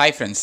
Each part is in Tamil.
Hi friends.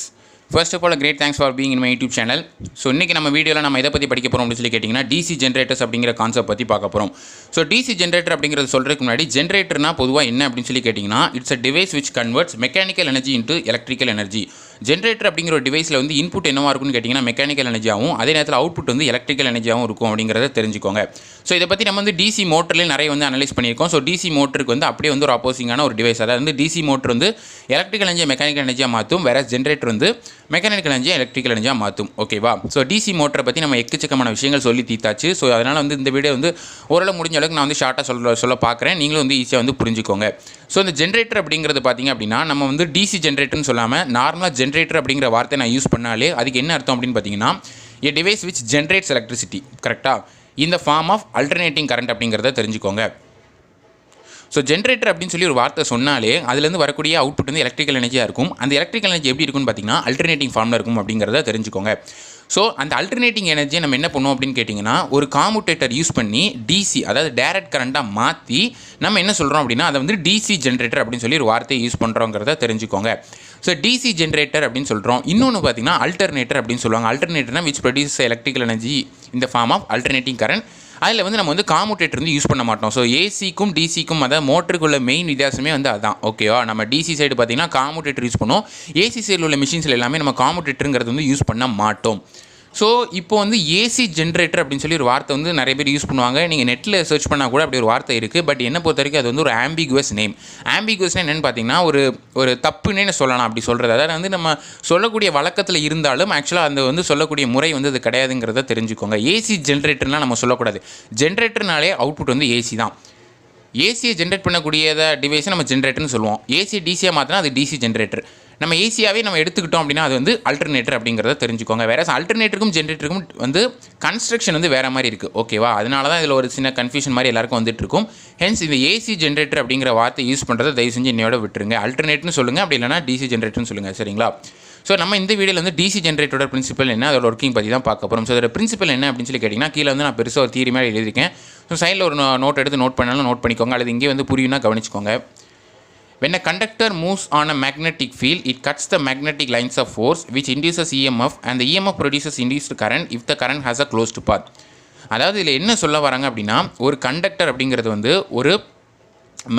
First of all, a great thanks for being in my YouTube channel. So, இன்னைக்கு நம்ம வீடியோல நம்ம எதை பத்தி படிக்க போறோம் அப்படி சொல்லி கேட்டிங்கனா DC generators அப்படிங்கிற கான்செப்ட் பத்தி பார்க்க போறோம். So, DC generator அப்படிங்கறது சொல்றதுக்கு முன்னாடி ஜெனரேட்டர்னா பொதுவா என்ன அப்படி சொல்லி கேட்டிங்கனா it's a device which converts mechanical energy into electrical energy. Generator அப்படிங்கிற ஒரு டிவைஸ்ல வந்து இன்புட் என்னவா இருக்கும்னு கேட்டிங்கனா மெக்கானிக்கல் எனர்ஜியாவும் அதே நேரத்துல அவுட்புட் வந்து எலக்ட்ரிக்கல் எனர்ஜியாவும் இருக்கும் அப்படிங்கறத தெரிஞ்சுக்கோங்க. சோ இத பத்தி நம்ம வந்து DC மோட்டர்ல நிறைய வந்து அனலைஸ் பண்ணியிருக்கோம். சோ DC மோட்டருக்கு வந்து அப்படியே வந்து ஒரு ஆப்போசிங்கான ஒரு டிவைஸ். அதாவது வந்து DC மோட்டர் வந்து எலக்ட்ரிக்கல் எனர்ஜியை மெக்கானிக்கல் எனர்ஜியா மாத்தும். வேற ஜெனரேட்டர் வந்து மெக்கானிக்கல் எனர்ஜியை எலக்ட்ரிக்கல் எனர்ஜியா மாத்தும். ஓகேவா? சோ DC மோட்டரை பத்தி நம்ம எக்கச்சக்கமான விஷயங்கள் சொல்லி தீத்தாச்சு. சோ அதனால வந்து இந்த வீடியோ வந்து ஓரளவு முடிஞ்ச அளவுக்கு நான் வந்து ஷார்ட்டா சொல்ல பார்க்கறேன். நீங்களும் வந்து ஈஸியா வந்து புரிஞ்சுக்கோங்க. சோ இந்த ஜெனரேட்டர் அப்படிங்கிறது பாத்தீங்க அப்படினா நம்ம வந்து DC ஜெனரேட்டர்னு சொல்லாம நார்மலா ஜெனரேட்டர் அப்படிங்கிற வார்த்தை நான் யூஸ் பண்ணாலே அதுக்கு என்ன அர்த்தம் அப்படினு பாத்தீங்கன்னா a device which generates electricity. கரெக்ட்டா? in the form of alternating current அப்படிங்கறத தெரிஞ்சுக்கோங்க. ஸோ ஜென்ரேட்டர் அப்படின்னு சொல்லி ஒரு வார்த்தை சொன்னாலே அதுலேருந்து வரக்கூடிய அவுட்புட் வந்து எலக்ட்ரிக்கல் எனர்ஜியாக இருக்கும். அந்த எலக்ட்ரிக்கல் எனர்ஜி எப்படி இருக்கும்னு பார்த்தீங்கன்னா அல்டர்னேட்டிங் ஃபார்மில் இருக்கும் அப்படிங்கிறத தெரிஞ்சுக்கோங்க. ஸோ அந்த அல்டர்னேட்டிங் எனர்ஜியை நம்ம என்ன பண்ணுவோம் அப்படின்னு கேட்டிங்கன்னா ஒரு காமுட்டேட்டர் யூஸ் பண்ணி டிசி அதாவது டைரக்ட் கரண்ட்டாக மாற்றி நம்ம என்ன சொல்கிறோம் அப்படின்னா அதை வந்து டிசி ஜென்ரேட்டர் அப்படின்னு சொல்லி ஒரு வார்த்தையை யூஸ் பண்ணுறோங்கிறத தெரிஞ்சுக்கோங்க. ஸோ டிசி ஜென்ரேட்டர் அப்படின்னு சொல்கிறோம். இன்னொன்று பார்த்தீங்கன்னா அல்டர்னேட்டர் அப்படின்னு சொல்லுவாங்க. அல்டர்னேட்டர்னா விச் ப்ரொடியூஸ் எலக்ட்ரிக்கல் எனர்ஜி இந்த ஃபார்ம் ஆஃப் அல்டர்னேட்டிங் கரண்ட். அதில் வந்து நம்ம வந்து காமுட்டேட்டர் வந்து யூஸ் பண்ண மாட்டோம். ஸோ ஏசிக்கும் டிசிக்கும் அதாவது மோட்டருக்குள்ள மெயின் வித்தியாசமே வந்து அதுதான். ஓகேவா? நம்ம டிசி சைடு பார்த்தீங்கன்னா காமுட்டேட்டர் யூஸ் பண்ணுவோம். ஏசி சைடில் உள்ள மிஷின்ஸில் எல்லாமே நம்ம காமுட்டேட்டருங்கிறது வந்து யூஸ் பண்ண மாட்டோம். ஸோ இப்போ வந்து ஏசி ஜென்ரேட்டர் அப்படின்னு சொல்லி ஒரு வார்த்தை வந்து நிறைய பேர் யூஸ் பண்ணுவாங்க. நீங்கள் நெட்டில் சர்ச் பண்ணால் கூட அப்படி ஒரு வார்த்தை இருக்குது. பட் என்ன பொறுத்த வரைக்கும் அது வந்து ஒரு ஆம்பிகுவஸ் நேம். ஆம்பிகுவஸ்னா என்னென்னு பார்த்தீங்கன்னா ஒரு தப்புன்னே சொல்லலாம் அப்படி சொல்கிறது. அதாவது வந்து நம்ம சொல்லக்கூடிய வழக்கத்தில் இருந்தாலும் ஆக்சுவலாக அந்த வந்து சொல்லக்கூடிய முறை வந்து அது கிடையாதுங்கிறத தெரிஞ்சுக்கோங்க. ஏசி ஜென்ரேட்டர்னால் நம்ம சொல்லக்கூடாது. ஜென்ரேட்டர்னாலே அவுட்புட் வந்து ஏசி தான். ஏசியை ஜென்ரேட் பண்ணக்கூடிய டிவைஸை நம்ம ஜென்ரேட்டர்னு சொல்லுவோம். ஏசி டிசியாக மாற்றினா அது டிசி ஜென்ரேட்டர். நம்ம ஏசியாவே நம்ம எடுத்துக்கிட்டோம் அப்படின்னா அது வந்து அல்டர்னேட்டர் அப்படிங்கிறத தெரிஞ்சுக்கோங்க. வேற அல்டர்னேட்டருக்கும் ஜென்ரேட்டருக்கும் வந்து கன்ஸ்ட்ரக்ஷன் வந்து வேறு மாதிரி இருக்குது. ஓகேவா? அதனால தான் இதில் ஒரு சின்ன கன்ஃபியூஷன் மாதிரி எல்லாருக்கும் வந்துட்டு இருக்கும். ஹென்ஸ் இந்த ஏசி ஜென்ரேட்டர் அப்படிங்கிற வார்த்தை யூஸ் பண்ணுறதை தயவு செஞ்சு என்னையோட விட்டுருங்க. அல்டர்னேட்டர்னு சொல்லுங்கள், அப்படி இல்லைனா டிசி ஜென்ரேட்டர்னு சொல்லுங்கள். சரிங்களா? ஸோ நம்ம இந்த வீடியோவில் வந்து டிசி ஜென்ரேட்டரோட பிரின்சிபல் என்ன, அதோட ஒர்க்கிங் பற்றி தான் பார்க்க போகிறோம். ஸோ அதோட பிரின்சிபல் என்ன அப்படின்னு சொல்லி கேட்டிங்கன்னா கீழே வந்து நான் பெருசாக ஒரு தியரி மாதிரி எழுதியிருக்கேன். ஸோ சைடில் ஒரு நோட் எடுத்து நோட் பண்ணாலும் நோட் பண்ணிக்கோங்க, அல்லது இங்கே வந்து புரியும்னா கவனிச்சுக்கோங்க. When a conductor moves on a magnetic field, it cuts the magnetic lines of force which induces EMF and the EMF produces induced current if the current has a closed path. அதாவது இதில் என்ன சொல்ல வராங்க அப்படின்னா ஒரு கண்டக்டர் அப்படிங்கிறது வந்து ஒரு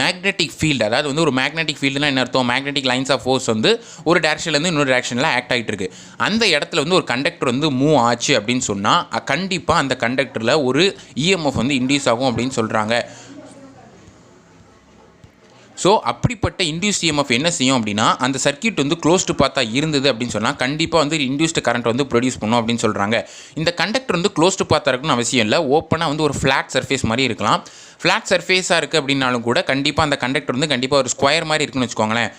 மேக்னெட்டிக் ஃபீல்டு. அதாவது வந்து ஒரு மேக்னெட்டிக் ஃபீல்டுனா என்ன அர்த்தம்? மேக்னெட்டிக் லைன்ஸ் ஆஃப் ஃபோர்ஸ் வந்து ஒரு டேரக்ஷன்லேருந்து இன்னொரு டேரக்ஷனில் ஆக்ட் ஆகிட்டு இருக்கு. அந்த இடத்துல வந்து ஒரு கண்டக்டர் வந்து மூவ் ஆச்சு அப்படின்னு சொன்னால் கண்டிப்பாக அந்த கண்டக்டரில் ஒரு இஎம்எஃப் வந்து இன்டியூஸ் ஆகும் அப்படின்னு சொல்கிறாங்க. ஸோ அப்படிப்பட்ட இன்டியூஸ்ட் இஎம்எஃப் என்ன செய்யும் அப்படின்னா அந்த சர்க்யூட் வந்து க்ளோஸ்டு பார்த்தா இருந்தது அப்படின்னு சொன்னால் கண்டிப்பாக வந்து இன்டியூஸ்டு கரண்ட் வந்து ப்ரொடியூஸ் பண்ணும் அப்படின்னு சொல்கிறாங்க. இந்த கண்டக்டர் வந்து க்ளோஸ்டு பார்த்தா இருக்குன்னு அவசியம் இல்லை. ஓப்பனாக வந்து ஒரு ஃப்ளாட் சர்ஃபேஸ் மாதிரி இருக்கலாம். ஃப்ளாட் சர்ஃபேஸாக இருக்குது அப்படின்னாலும் கூட கண்டிப்பாக அந்த கண்டக்டர் வந்து கண்டிப்பாக ஒரு ஸ்கொயர் மாதிரி இருக்குன்னு வச்சுக்கோங்களேன்.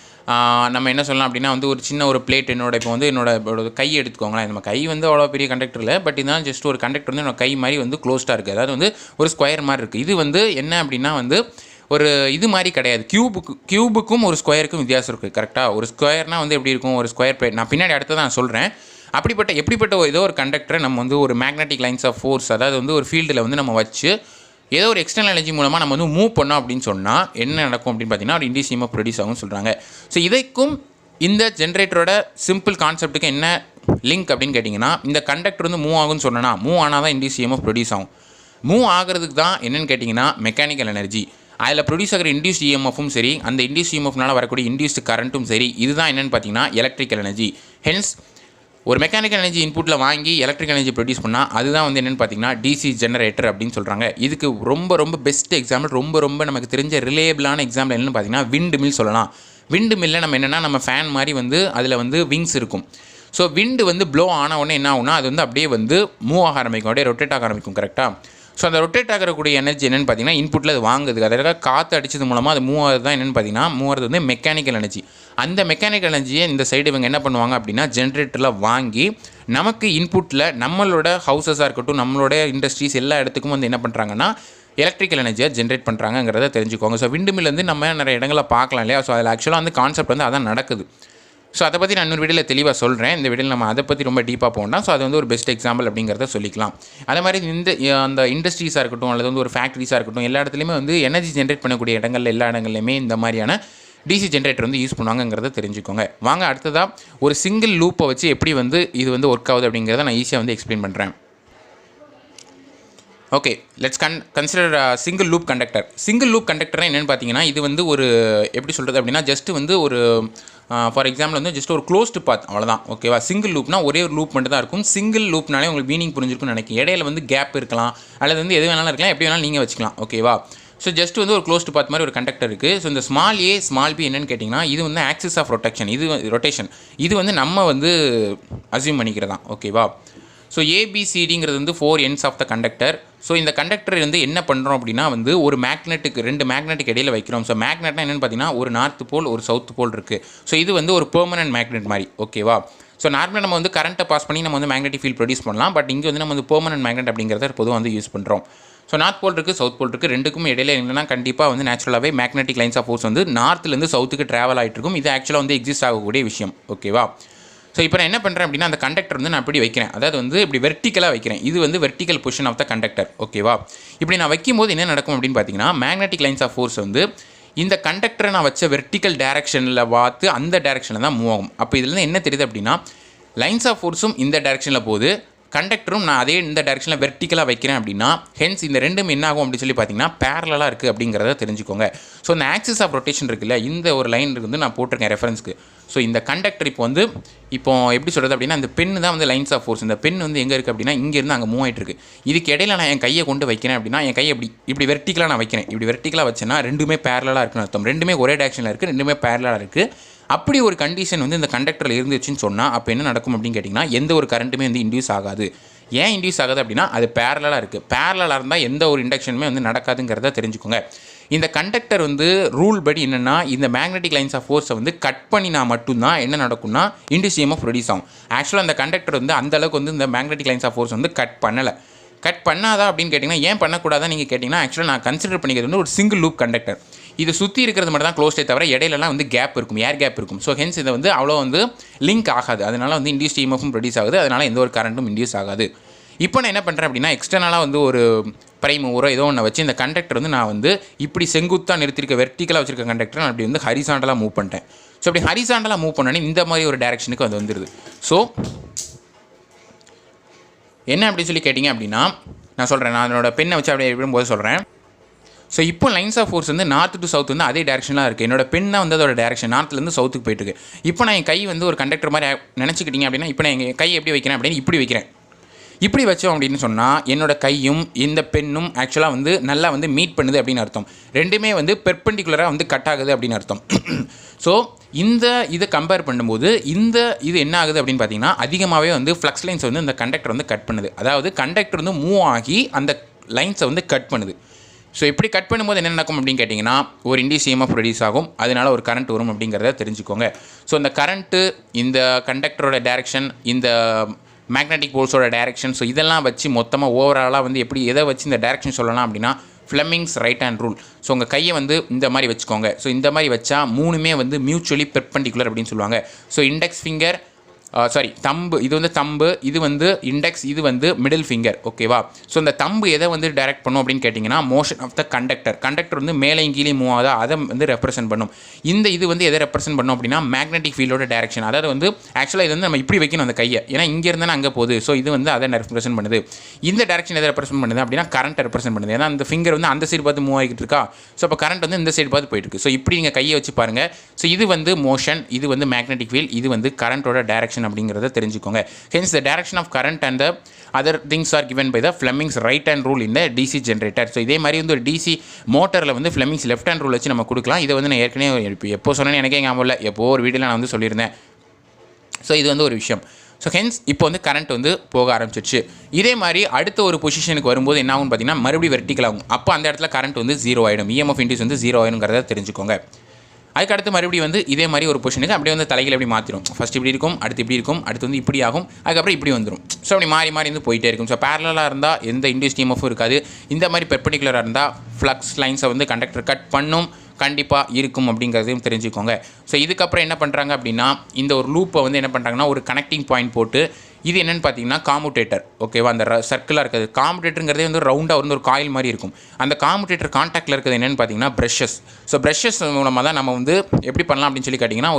நம்ம என்ன சொல்லலாம் அப்படின்னா வந்து ஒரு சின்ன ஒரு பிளேட் இப்போ வந்து என்னோட கை எடுத்துக்கோங்களேன். நம்ம கை வந்து அவ்வளோ பெரிய கண்டக்டர் இல்லை. பட் இதனால் ஜஸ்ட் ஒரு கண்டக்டர் வந்து என்னோட கை மாதிரி வந்து க்ளோஸ்டாக இருக்குது. அதாவது வந்து ஒரு ஸ்கொயர் மாதிரி இருக்குது. இது வந்து என்ன அப்படின்னா வந்து ஒரு இது மாதிரி கிடையாது. கியூபுக்கும் ஒரு ஸ்கொயருக்கும் வித்தியாசம் இருக்குது. கரெக்டாக? ஒரு ஸ்கொயர்னால் வந்து எப்படி இருக்கும்? ஒரு ஸ்கொயர் பிளேட் நான் பின்னாடி அடுத்து தான் சொல்கிறேன். எப்படிப்பட்ட ஏதோ ஒரு கண்டக்டரை நம்ம வந்து ஒரு மேக்னெட்டிக் லைன்ஸ் ஆஃப் ஃபோர்ஸ் அதாவது வந்து ஒரு ஃபீல்டில் வந்து நம்ம வச்சு ஏதோ ஒரு எக்ஸ்டர்னல் எனர்ஜி மூலமாக நம்ம வந்து மூவ் பண்ணோம் அப்படின்னு சொன்னால் என்ன நடக்கும் அப்படின்னு பார்த்தீங்கன்னா ஒரு இன்டியூஸ்ட் இஎம்எஃப் ப்ரொடியூஸ் ஆகும்னு சொல்கிறாங்க. ஸோ இதைக்கும் இந்த ஜென்ரேட்டரோட சிம்பிள் கான்செப்ட்டுக்கு என்ன லிங்க் அப்படின்னு கேட்டிங்கன்னா இந்த கண்டக்டர் வந்து மூவ் ஆகும்னு சொன்னோன்னா மூவ் ஆனால் தான் இன்டியூஸ்ட் இஎம்எஃப் ப்ரொடியூஸ் ஆகும். மூவ் ஆகிறதுக்கு தான் என்னென்னு கேட்டிங்கன்னா மெக்கானிக்கல் எனர்ஜி. அதில் ப்ரொடியூஸ் ஆகிற இன்டியூஸ்ட் இஎம்எஃப்பும் சரி அந்த இன்டியூஸ்ட் இஎம்எஃப்னால வரக்கூடிய இன்டியூஸ்ட் கரண்ட்டும் சரி இதுதான் என்னென்னு பார்த்தீங்கன்னா எலக்ட்ரிக்கல் எனர்ஜி. ஹென்ஸ் ஒரு மெக்கானிக்கல் எனர்ஜி இன்புட்டில் வாங்கி எலக்ட்ரிக்கல் எனர்ஜி ப்ரொடியூஸ் பண்ணால் அதுதான் வந்து என்னென்னு பார்த்தீங்கன்னா டிசி ஜெனரேட்டர் அப்படின்னு சொல்கிறாங்க. இதுக்கு ரொம்ப பெஸ்ட் எக்ஸாம்பிள் ரொம்ப நமக்கு தெரிஞ்ச ரிலேபிளான எக்ஸாம்பிள் என்னென்னு பார்த்தீங்கன்னா விண்டு மில் சொல்லலாம். விண்டு மில்லில் நம்ம என்னென்னா நம்ம ஃபேன் மாதிரி வந்து அதில் வந்து விங்ஸ் இருக்கும். ஸோ விண்டு வந்து ப்ளோ ஆன உடனே என்ன ஆகுனா அது வந்து அப்படியே வந்து மூவ் ஆக ஆரம்பிக்கும், அப்படியே ரொட்டேட் ஆக ஆரம்பிக்கும். கரெக்டாக? ஸோ அந்த ரொட்டேட் ஆகக்கூடிய எனர்ஜி என்னென்னு பார்த்தீங்கன்னா இன்புட்டில் அது வாங்குது. அதற்காக காற்று அடித்தது மூலமாக அது மூவ் ஆகுது தான் என்னென்னு பார்த்தீங்கன்னா மூவ் வந்து மெக்கானிக்கல் எனர்ஜி. அந்த மெக்கானிக்கல் எனர்ஜியை இந்த சைடு இவங்க என்ன பண்ணுவாங்க அப்படின்னா ஜென்ரேட்டரில் வாங்கி நமக்கு இன்புட்டில் நம்மளோட ஹவுசஸாக இருக்கட்டும் நம்மளோட இண்டஸ்ட்ரீஸ் எல்லா இடத்துக்கும் வந்து என்ன பண்ணுறாங்கன்னா எலக்ட்ரிக்கல் எனர்ஜியை ஜென்ரேட் பண்ணுறாங்கிறத தெரிஞ்சுக்கோங்க. ஸோ விண்டு மில் வந்து நம்ம நிறைய இடங்களில் பார்க்கலாம் இல்லையா? ஸோ அதில் ஆக்சுவலாக வந்து கான்செப்ட் வந்து அதான் நடக்குது. ஸோ அதை பற்றி நான் இன்னொரு வீடியோவில் தெளிவாக சொல்கிறேன். இந்த வீடியோவில் நம்ம அதை பற்றி ரொம்ப டீப்பாக போகலாம். ஸோ அது வந்து ஒரு பெஸ்ட் எக்ஸாம்பிள் அப்படிங்கிறத சொல்லிக்கலாம். அதே மாதிரி அந்த இண்டஸ்ட்ரீஸாக இருக்கட்டும் அல்லது வந்து ஒரு ஃபேக்ட்ரிஸாக இருக்கட்டும் எல்லா இடத்துலையுமே வந்து எனர்ஜி ஜென்ரேட் பண்ணக்கூடிய இடங்கள்ல எல்லா இடங்கள்லையுமே இந்த மாதிரியான டிசி ஜென்ரேட்டர் வந்து யூஸ் பண்ணுவாங்கங்கிறத தெரிஞ்சுக்கோங்க. வாங்க அடுத்ததாக ஒரு சிங்கிள் லூப்பை வச்சு எப்படி வந்து இது வந்து ஒர்க் ஆகுது அப்படிங்கிறத நான் ஈஸியாக வந்து எக்ஸ்பிளைன் பண்ணுறேன். Okay, let's consider single loop conductor. Single loop கண்டக்டர்னா என்னென்னு பார்த்தீங்கன்னா, இது வந்து ஒரு எப்படி சொல்கிறது அப்படின்னா, ஜஸ்ட் வந்து ஒரு ஃபார் எக்ஸாம்பிள் வந்து ஜஸ்ட் ஒரு க்ளோஸ்டு பாத், அவ்வளோதான். ஓகேவா? சிங்கிள் லூப்னா ஒரே ஒரு லூப் மட்டும் தான் இருக்கும். சிங்கிள் லூப்னாலே உங்களுக்கு மீனிங் புரிஞ்சிருக்கும்னு நினைக்கிறேன். இடையில வந்து கேப் இருக்கலாம், அல்லது வந்து எது வேணாலும் இருக்கலாம், எப்படி வேணாலும் நீங்கள் வச்சுக்கலாம். ஓகேவா? ஸோ ஜஸ்ட் வந்து ஒரு க்ளோஸ்டு பாத் மாதிரி ஒரு கண்டக்டர் இருக்குது. ஸோ இந்த ஸ்மால் ஏ ஸ்மால் பி என்னென்னு கேட்டிங்கன்னா, இது வந்து ஆக்சிஸ் ஆஃப் ரொட்டேஷன். இது வந்து நம்ம வந்து அசியூம் பண்ணிக்கிறதான். ஓகேவா? ஸோ ஏபிசிடிங்கிறது வந்து 4 ends of the conductor. So இந்த கண்டக்டர் வந்து என்ன பண்ணுறோம் அப்படின்னா வந்து ஒரு மேக்னெட்டுக்கு 2 மேக்னெட்டுக்கு இடையில் வைக்கிறோம். ஸோ மேக்னெட்னா என்னென்னு பார்த்தீங்கன்னா, ஒரு நார்த் போல் ஒரு சவுத் போல் இருக்குது. ஸோ இது வந்து ஒரு பெர்மனன்ட் மேக்னெட் மாதிரி. ஓகேவா? ஸோ நார்மலாக நம்ம வந்து கரண்ட்டை பாஸ் பண்ணி நம்ம வந்து மேக்னெட்டிக் ஃபீல்ட் ப்ரொடியூஸ் பண்ணலாம். பட் இங்கே வந்து நம்ம வந்து பெர்மனன்ட் மேக்னெட் அப்படிங்கிறத பொதுவாக வந்து யூஸ் பண்ணுறோம். ஸோ நார்த் போல் இருக்குது, சவுத் போல் இருக்குது, ரெண்டுக்கும் இடையில என்னென்னா கண்டிப்பாக வந்து நேச்சுரலாகவே மேக்னெட்டிக் லைன்ஸ் ஆஃப் ஃபோர்ஸ் வந்து நார்த்துலேருந்து சவுத்துக்கு ட்ராவல் ஆகிட்டு இருக்கும். இது ஆக்சுவலாக வந்து எக்ஸிஸ்ட் ஆகக்கூடிய விஷயம். ஓகேவா? ஸோ இப்போ நான் என்ன பண்ணுறேன் அப்படின்னா, அந்த கண்டக்டர் வந்து நான் இப்படி வைக்கிறேன். அதாவது வந்து இப்படி வெர்டிக்கலாக வைக்கிறேன். இது வந்து vertical position of the conductor. ஓகேவா? இப்படி நான் வைக்கும்போது என்ன நடக்கும் அப்படின்னு பார்த்தீங்கன்னா, மேக்னெட்டிக் லைன்ஸ் ஆஃப் ஃபோர்ஸ் வந்து இந்த கண்டக்டரை நான் வச்ச வெர்டிக்கல் டேரக்ஷனில் பார்த்து அந்த டேரக்ஷனில் தான் மூவ் ஆகும். அப்போ இதுலேருந்து என்ன தெரியுது அப்படின்னா, லைன்ஸ் ஆஃப் ஃபோர்ஸும் இந்த டேரக்ஷனில் போகுது, கண்டக்டரும் நான் அதே இந்த டேரக்ஷனில் வெர்டிக்கலாக வைக்கிறேன் அப்படின்னா, ஹென்ஸ் இந்த ரெண்டும் என்ன ஆகும் அப்படின்னு சொல்லி பார்த்தீங்கன்னா பேரலாக இருக்குது அப்படிங்கிறத தெரிஞ்சுக்கோங்க. ஸோ இந்த ஆக்சிஸ் ஆஃப் ரொட்டேஷன் இருக்குல்ல, இந்த ஒரு லைன் வந்து நான் போட்டிருக்கேன் ரெஃபரன்ஸ்க்கு. ஸோ இந்த கண்டக்டர் இப்போ எப்படி சொல்கிறது அப்படின்னா, இந்த பென் தான் வந்து லைன்ஸ் ஆஃப் ஃபோர்ஸ். இந்த பென் வந்து எங்கே இருக்குது அப்படின்னா, இங்கேருந்து அங்கே மூவ் ஆகிட்டு இருக்குது. இதுக்கு இடையில நான் என் கையை கொண்டு வைக்கிறேன் அப்படின்னா, என் கையை இப்படி வெர்டிக்கலாக நான் வைக்கிறேன். இப்படி வெர்டிக்கலாக வச்சேன்னா ரெண்டுமே பேரலாக இருக்குன்னு அர்த்தம். ரெண்டுமே ஒரே டேரக்ஷனில் இருக்குது, ரெண்டுமே பேரலாக இருக்குது. அப்படி ஒரு கண்டிஷன் வந்து இந்த கண்டக்டரில் இருந்துச்சுன்னு சொன்னால் அப்போ என்ன நடக்கும் அப்படின்னு கேட்டிங்கன்னா, எந்த ஒரு கரண்ட்டுமே வந்து இன்டியூஸ் ஆகாது. ஏன் இன்டியூஸ் ஆகுது அப்படின்னா, அது பேரலாக இருக்குது. பேரலாக இருந்தால் எந்த ஒரு இண்டக்ஷனுமே வந்து நடக்காதுங்கிறத தெரிஞ்சுக்கோங்க. இந்த கண்டக்டர் வந்து ரூல் படி என்னென்னா, இந்த மேக்னெட்டிக் லைன்ஸ் ஆஃப் ஃபோர்ஸை வந்து கட் பண்ணினா மட்டும்தான் என்ன நடக்கும்னா இன்டியூஸ் EMF ப்ரொடியூஸ் ஆகும். ஆக்சுவலாக அந்த கண்டக்டர் வந்து அந்தளவுக்கு வந்து இந்த மேக்னெட்டிக் லைன்ஸ் ஆஃப் ஃபோர்ஸ் வந்து கட் பண்ணலை. கட் பண்ணாதா அப்படின்னு கேட்டிங்கன்னா, ஏன் பண்ணக்கூடாதான் நீங்கள் கேட்டிங்கன்னா, ஆக்சுவலாக நான் கன்சிடர் பண்ணிக்கிறது வந்து ஒரு சிங்கிள் லூப் கண்டக்டர். இது சுற்றி இருக்கிறது மட்டும் தான் க்ளோஸ்டே தவிர இடையிலலாம் வந்து கேப் இருக்கும், ஏர் கேப் இருக்கும். ஸோ ஹென்ஸ் இதை வந்து அவ்வளோ வந்து லிங்க் ஆகாது. அதனால் வந்து இன்டியூஸ் EMFும் ப்ரொடியூஸ் ஆகுது, அதனால் எந்த ஒரு கரண்ட்டும் இன்டியூஸ் ஆகாது. இப்போ நான் என்ன பண்ணுறேன் அப்படின்னா, எக்ஸ்டர்னலாக வந்து ஒரு பிரைம் மூவரோ ஏதோ ஒன்று வச்சு இந்த கண்டக்டர் வந்து நான் வந்து இப்படி செங்குத்தாக நிறுத்திருக்க வெர்டிக்கலாக வச்சிருக்க கண்டக்டர் நான் அப்படி வந்து ஹரிசாண்டலாக மூவ் பண்ணிட்டேன். ஸோ அப்படி ஹரிசாண்டலாக மூவ் பண்ணோன்னே இந்த மாதிரி ஒரு டேரக்ஷனுக்கு அது வந்துடுது. ஸோ என்ன அப்படின்னு சொல்லி கேட்டிங்க அப்படின்னா, நான் சொல்கிறேன், நான் என்னோட பெண்ணை வச்சு அப்படியே விடும்போது சொல்கிறேன். ஸோ இப்போ லைன்ஸ் ஆஃப் ஃபோர்ஸ் வந்து நார்த் டு சவுத் வந்து அதே டேரக்ஷனாக இருக்குது. என்னோட பெண் தான் வந்து அதோட டேரக்ஷன் நார்த்லேருந்து சவுத்துக்கு போயிட்டுருக்கு. இப்போ நான் என் கை வந்து ஒரு கண்டக்டர் மாதிரி நினச்சிக்கிட்டிங்க அப்படின்னா, இப்போ நான் எங்கள் கை எப்படி வைக்கிறேன் அப்படின்னு இப்படி வைக்கிறேன். இப்படி வச்சோம் அப்படின்னு சொன்னால் என்னோட கையும் இந்த பெண்ணும் ஆக்சுவலாக வந்து நல்லா வந்து மீட் பண்ணுது அப்படின்னு அர்த்தம். ரெண்டுமே வந்து பெர்பெண்டிகுலராக வந்து கட் ஆகுது அப்படின்னு அர்த்தம். ஸோ இதை கம்பேர் பண்ணும்போது இது என்ன ஆகுது அப்படின்னு பார்த்தீங்கன்னா, அதிகமாகவே வந்து ஃப்ளக்ஸ் லைன்ஸ் வந்து இந்த கண்டக்டர் வந்து கட் பண்ணுது. அதாவது கண்டக்டர் வந்து மூவ் ஆகி அந்த லைன்ஸை வந்து கட் பண்ணுது. ஸோ இப்படி கட் பண்ணும்போது என்ன நடக்கும் அப்படின்னு கேட்டிங்கன்னா, ஒரு இன்டியூஸ் EMF ப்ரொடியூஸ் ஆகும், அதனால் ஒரு கரண்ட் வரும் அப்படிங்கிறத தெரிஞ்சுக்கோங்க. ஸோ இந்த கரண்ட்டு, இந்த கண்டக்டரோட டைரக்ஷன், இந்த மேக்னெட்டிக் போல்ஸோட டைரக்ஷன், ஸோ இதெல்லாம் வச்சு மொத்தமாக ஓவராலாக வந்து எப்படி எதை வச்சு இந்த டைரக்ஷன் சொல்லலாம் அப்படின்னா, Fleming's right hand rule. So உங்கள் கையை வந்து இந்த மாதிரி வச்சுக்கோங்க. ஸோ இந்த மாதிரி வச்சா மூணுமே வந்து மியூச்சுவலி பெர்பெண்டிகுலர் அப்படின்னு சொல்லுவாங்க. ஸோ இண்டெக்ஸ் ஃபிங்கர் தம்பு, இது வந்து தம்பு, இது வந்து இண்டெக்ஸ், இது வந்து மிடில் ஃபிங்கர். ஓகேவா? ஸோ இந்த தம்பு எதை வந்து டைரக்ட் பண்ணும் அப்படின்னு கேட்டிங்கன்னா, மோஷன் ஆஃப் த கண்டக்டர் வந்து மேலே கீழே மூவ் ஆகுதா அதை வந்து ரெப்ரசென்ட் பண்ணும். இது வந்து எதை ரெப்ரசென்ட் பண்ணும் அப்படின்னா, மேக்னெட்டிக் ஃபீல்டோட டைரக்ஷன். அதாவது வந்து ஆக்சுவலாக இது வந்து நம்ம இப்படி வைக்கணும் அந்த கையை, ஏன்னா இங்கே இருந்தால் அங்கே போகுது. ஸோ இது வந்து அதை ரெப்ரசென்ட் பண்ணுது. இந்த டேரக்ஷன் எதை ரெப்ரசென்ட் பண்ணுது அப்படின்னா, கரண்ட் ரெப்ரசென்ட் பண்ணுது. ஏன்னா அந்த ஃபிங்கர் வந்து அந்த சைடு பார்த்து மூவ் ஆகிட்டு இருக்கா. ஸோ அப்போ கரண்ட் வந்து இந்த சைடு பார்த்து போயிட்டு இருக்கு. ஸோ இப்படி நீங்கள் கையை வச்சு பாருங்கள். ஸோ இது வந்து மோஷன், இது வந்து மேக்னெட்டிக் ஃபீல்ட், இது வந்து கரண்ட்டோட டைரக்ஷன் அப்படிங்கிறத தெரிஞ்சுக்கோங்க. Hence the direction of current and the other things are given by the Fleming's right hand rule in the DC generator. So இதே மாதிரி வந்து ஒரு DC மோட்டரில் வந்து Fleming's left hand rule வச்சு நம்ம கொடுக்கலாம். இதை வந்து நான் ஏற்கனவே எப்போ சொன்னேன்னு எனக்கே ஞாபகம் இல்லை, எப்போ ஒரு வீடியோவில் நான் வந்து சொல்லியிருந்தேன். ஸோ இது வந்து ஒரு விஷயம். ஸோ ஹென்ஸ் இப்போ வந்து கரண்ட் வந்து போக ஆரம்பிச்சிடுச்சு. இதே மாதிரி அடுத்த ஒரு பொசிஷனுக்கு வரும்போது என்ன ஆகும்னு பார்த்தீங்கன்னா, மறுபடியும் வெர்டிக்கல் ஆகும். அப்போ அந்த இடத்துல கரண்ட் வந்து 0 ஆகிடும். EMF இன்டியூஸ் வந்து 0 ஆகிடுங்கிறத தெரிஞ்சுக்கோங்க. அதுக்கடுத்து மறுபடியும் வந்து இதே மாதிரி ஒரு பொசிஷனுக்கு அப்படியே வந்து தலைகள் எப்படி மாற்றிடும். ஃபஸ்ட் இப்படி இருக்கும், அடுத்து இப்படி இருக்கும், அடுத்து வந்து இப்படி ஆகும், அதுக்கப்புறம் இப்படி வந்துடும். ஸோ அப்படி மாறி மாறி வந்து போயிட்டே இருக்கும். ஸோ பேரலாக இருந்தால் எந்த இன்டியூஸ் EMFும் இருக்காது. இந்த மாதிரி பெர்பெண்டிகுலராக இருந்தால் ஃப்ளக்ஸ் லைன்ஸை வந்து கண்டக்டர் கட் பண்ணும், கண்டிப்பாக இருக்கும் அப்படிங்கிறதையும் தெரிஞ்சுக்கோங்க. ஸோ இதுக்கப்புறம் என்ன பண்ணுறாங்க அப்படின்னா, இந்த ஒரு லூப்பை வந்து என்ன பண்ணுறாங்கன்னா, ஒரு கனெக்டிங் பாயிண்ட் போட்டு இது என்னென்னு பார்த்தீங்கன்னா காமுடேட்டர். ஓகேவா, அந்த சர்க்கிளாக இருக்குது காமுடேட்டருங்கிறதே வந்து ரவுண்டாக வந்து ஒரு காயில் மாதிரி இருக்கும். அந்த காமுடேட்டர் காண்டாக்டில் இருக்கிறது என்னென்னு பார்த்தீங்கன்னா ப்ரஷஸ். ஸோ ப்ரஷஸ் மூலமாக தான் நம்ம வந்து எப்படி பண்ணலாம் அப்படின்னு சொல்லி கேட்டிங்கன்னா,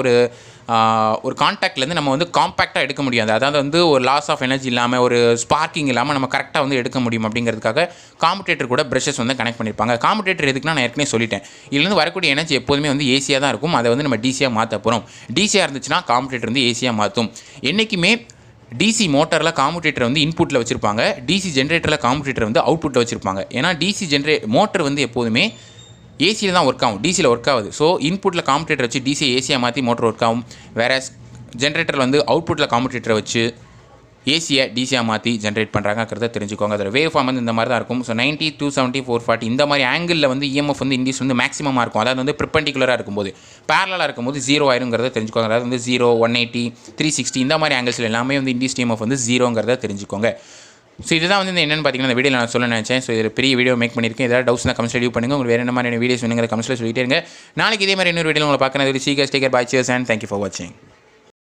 ஒரு காண்டாக்ட்லேருந்து நம்ம வந்து காம்பேக்டாக எடுக்க முடியாது. அதாவது வந்து ஒரு லாஸ் ஆஃப் எனர்ஜி இல்லாமல் ஒரு ஸ்பார்க்கிங் இல்லாமல் நம்ம கரெக்டாக வந்து எடுக்க முடியும் அப்படிங்கிறதுக்காக காமுடேட்டர் கூட ப்ரஷஸ் வந்து கனெக்ட் பண்ணியிருப்பாங்க. காமுடேட்டர் எதுக்குன்னா நான் ஏற்கனவே சொல்லிட்டேன், இதுலேருந்து வரக்கூடிய எனர்ஜி எப்போதுமே வந்து ஏசியாக தான் இருக்கும். அதை வந்து நம்ம டிசியாக மாற்ற போகிறோம். டிசியாக இருந்துச்சுன்னா காமுடேட்டர் வந்து ஏசியாக மாற்றும். என்றைக்குமே டிசி மோட்டரில் காமுடேட்டர் வந்து இன்புட்டில் வச்சுருப்பாங்க, டிசி ஜென்ரேட்டரில் காமுடேட்டர் வந்து அவுட்புட்டில் வச்சுருப்பாங்க. ஏன்னா டிசி மோட்டர் வந்து எப்போதுமே ஏசியில் தான் ஒர்க் ஆகும், டிசியில் ஒர்க் ஆகுது. ஸோ இன்புட்டில் காமுடேட்டர் வச்சு டிசியை ஏசியாக மாற்றி மோட்டர் ஒர்க் ஆகும். வேறு ஜென்ரேட்டரில் வந்து அவுட்புட்டில் காமுடேட்டரை வச்சு ஏசியை டிசியாக மாற்றி ஜென்ரேட் பண்ணுறாங்கிறத தெரிஞ்சுக்கோங்க. அதோட வேவ் ஃபார்ம் வந்து இந்த மாதிரி தான் இருக்கும். ஸோ 90, 270, 440 இந்த மாதிரி ஆங்கிளில் வந்து இஎம்எஃப் வந்து இண்டியூஸ் வந்து மேக்ஸிமமாக இருக்கும். அதாவது வந்து ப்ரிப்பெண்டிகுலராக இருக்கும்போது, பேரலாக இருக்கும்போது 0 ஆயிருங்கிறத தெரிஞ்சுக்கோங்க. அதாவது வந்து 0, 180, 360 இந்த மாதிரி ஆங்கிள்ஸில் எல்லாமே வந்து இண்டியூஸ் இஎம்எஃப் வந்து 0ங்கிறத தெரிஞ்சுக்கோங்க. ஸோ இதுதான் வந்து என்னென்னு பார்த்தீங்கன்னா இந்த வீடியோ நான் சொல்ல நினச்சேன். ஸோ இது பெரிய வீடியோ மேக் பண்ணியிருக்கேன். ஏதாவது டவுட்ஸ்னா கமெண்ட்ஸ் லீவ் பண்ணுங்கள். உங்களுக்கு வேறு என்ன மாதிரி வீடியோஸ் வேணுங்கிற கமெண்ட்ஸில் சொல்லிட்டே இருங்க. நாளைக்கு இதே மாதிரி இன்னொரு வீடியோ உங்களை பார்க்குறது. சீக்கிரம் take care, bye, cheers and thank you for வாட்சிங்.